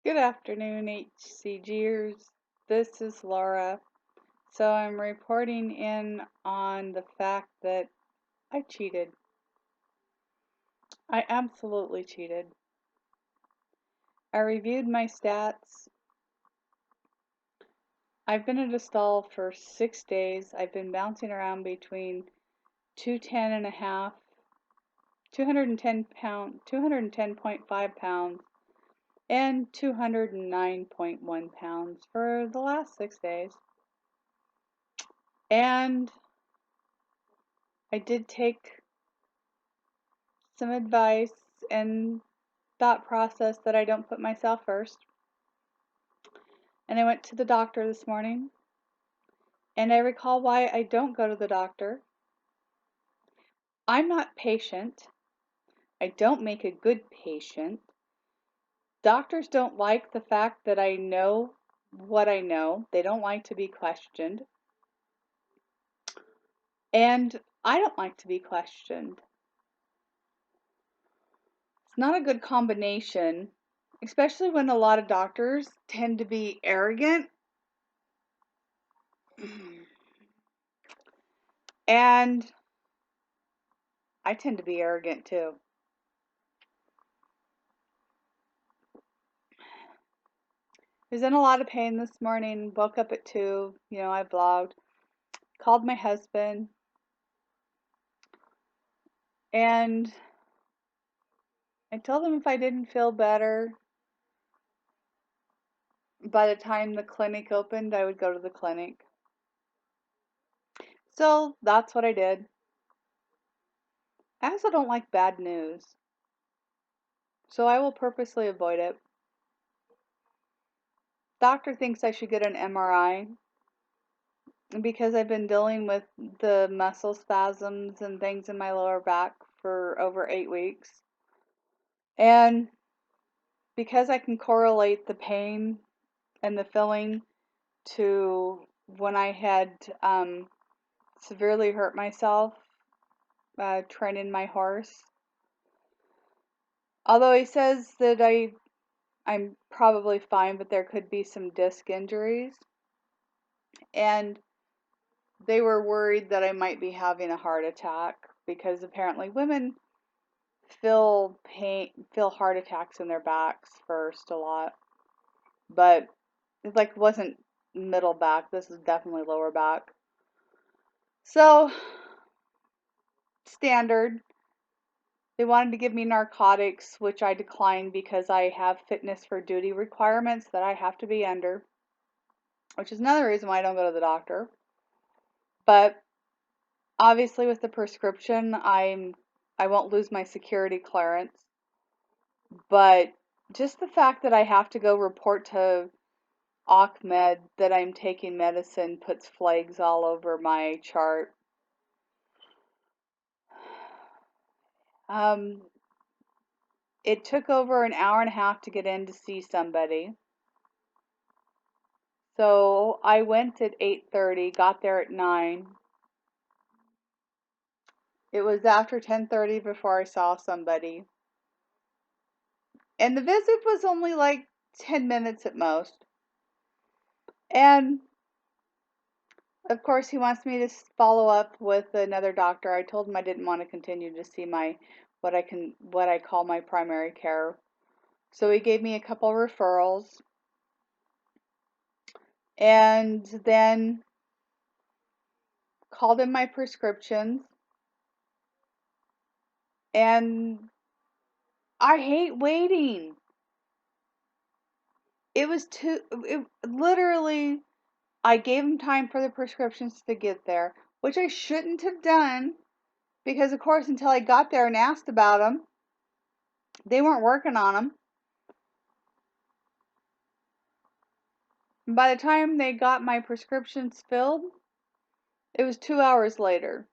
Good afternoon, HCGers. This is Laura. So I'm reporting in on the fact that I cheated. I absolutely cheated. I reviewed my stats. I've been at a stall for 6 days. I've been bouncing around between 210 and a half, 210.5 pounds, and 209.1 pounds for the last 6 days. And I did take some advice and thought process that I don't put myself first. And I went to the doctor this morning, and I recall why I don't go to the doctor. I'm not patient. I don't make a good patient. Doctors don't like the fact that I know what I know. They don't like to be questioned. And I don't like to be questioned. It's not a good combination, especially when a lot of doctors tend to be arrogant. And I tend to be arrogant too. I was in a lot of pain this morning, woke up at 2, I vlogged, called my husband, and I told him if I didn't feel better by the time the clinic opened, I would go to the clinic. So that's what I did. I also don't like bad news, so I will purposely avoid it. Doctor thinks I should get an MRI because I've been dealing with the muscle spasms and things in my lower back for over 8 weeks. And because I can correlate the pain and the feeling to when I had severely hurt myself training my horse. Although he says that I'm probably fine, but there could be some disc injuries. And they were worried that I might be having a heart attack because apparently women feel heart attacks in their backs first a lot. But it wasn't middle back. This is definitely lower back. So standard. They wanted to give me narcotics, which I declined because I have fitness for duty requirements that I have to be under, which is another reason why I don't go to the doctor. But obviously with the prescription, I won't lose my security clearance. But just the fact that I have to go report to Ahmed that I'm taking medicine puts flags all over my chart. It took over an hour and a half to get in to see somebody. So I went at 8:30, got there at 9. It was after 10:30 before I saw somebody. And the visit was only like 10 minutes at most. And of course he wants me to follow up with another doctor. I told him I didn't want to continue to see what I call my primary care. So he gave me a couple referrals. And then called in my prescriptions. And I hate waiting. Literally, I gave him time for the prescriptions to get there, which I shouldn't have done because, of course, until I got there and asked about them, they weren't working on them. And by the time they got my prescriptions filled, it was 2 hours later.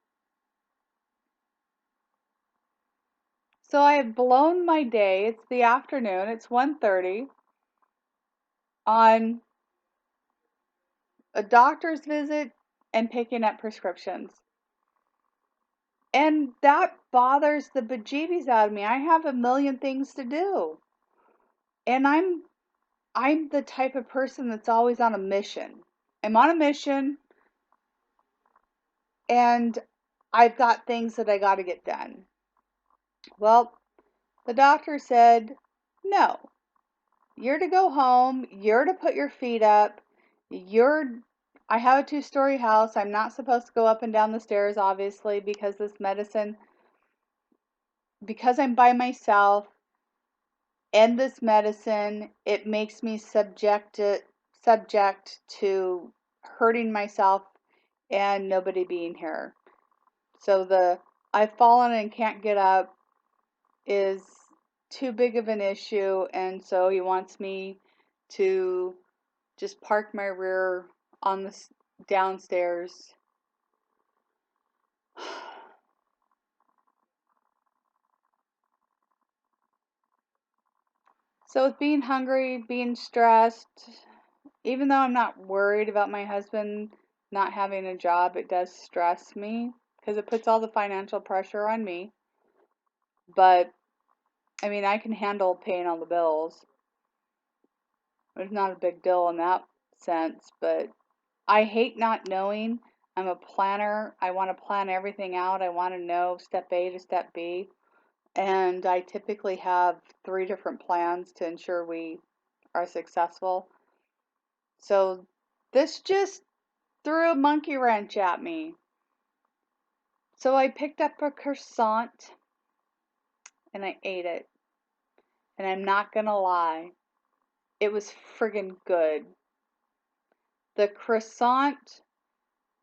So I have blown my day. It's the afternoon. It's 1:30 on a doctor's visit and picking up prescriptions. And that bothers the bejeebies out of me. I have a million things to do. And I'm I'm the type of person that's always on a mission. I'm on a mission and I've got things that I got to get done. Well, the doctor said, no, you're to go home. You're to put your feet up. I have a 2-story house. I'm not supposed to go up and down the stairs, obviously, because this medicine, because I'm by myself and this medicine, it makes me subject to hurting myself and nobody being here. So the I've fallen and can't get up is too big of an issue, and so he wants me to just park my rear on the downstairs. So with being hungry, being stressed, even though I'm not worried about my husband not having a job, it does stress me because it puts all the financial pressure on me. But I mean, I can handle paying all the bills. It's not a big deal in that sense, but I hate not knowing. I'm a planner. I want to plan everything out. I want to know step A to step B. And I typically have 3 different plans to ensure we are successful. So this just threw a monkey wrench at me. So I picked up a croissant and I ate it. And I'm not gonna lie, it was friggin' good. The croissant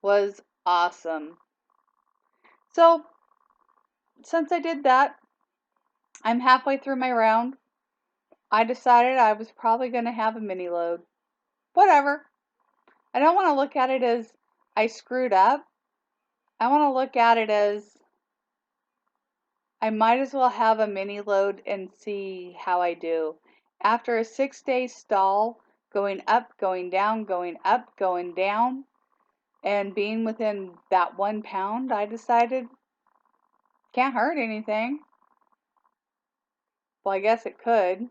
was awesome. So since I did that, I'm halfway through my round. I decided I was probably going to have a mini load. Whatever. I don't want to look at it as I screwed up. I want to look at it as I might as well have a mini load and see how I do. After a 6-day stall, going up, going down, going up, going down, and being within that 1 pound, I decided can't hurt anything. Well, I guess it could.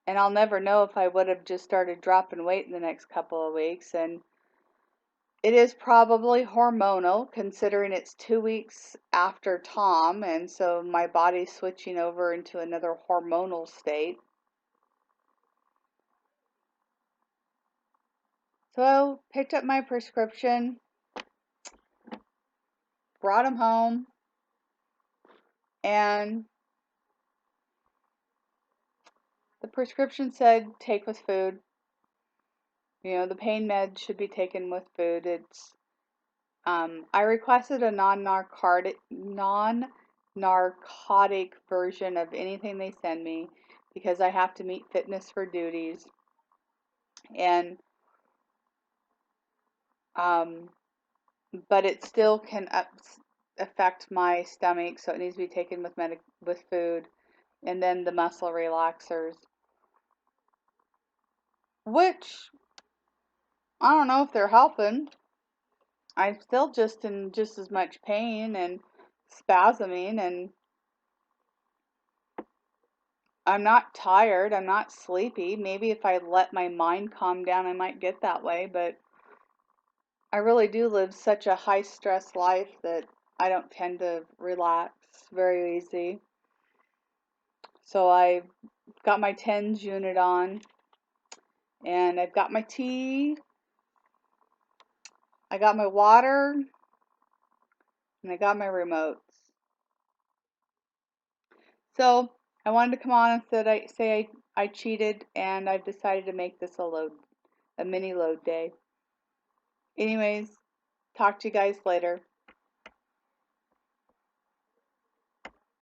And I'll never know if I would have just started dropping weight in the next couple of weeks. And it is probably hormonal, considering it's 2 weeks after Tom, and so my body's switching over into another hormonal state. So picked up my prescription, brought him home, and the prescription said take with food. You know, the pain med should be taken with food. I requested a non-narcotic version of anything they send me because I have to meet fitness for duties, and but it still can affect my stomach, so it needs to be taken with food, and then the muscle relaxers, which I don't know if they're helping. I'm still just in just as much pain and spasming, and I'm not tired, I'm not sleepy. Maybe if I let my mind calm down, I might get that way, but I really do live such a high stress life that I don't tend to relax very easy. So I got my TENS unit on, and I've got my tea, I got my water, and I got my remotes. So I wanted to come on and say I cheated, and I've decided to make this a mini load day. Anyways, talk to you guys later.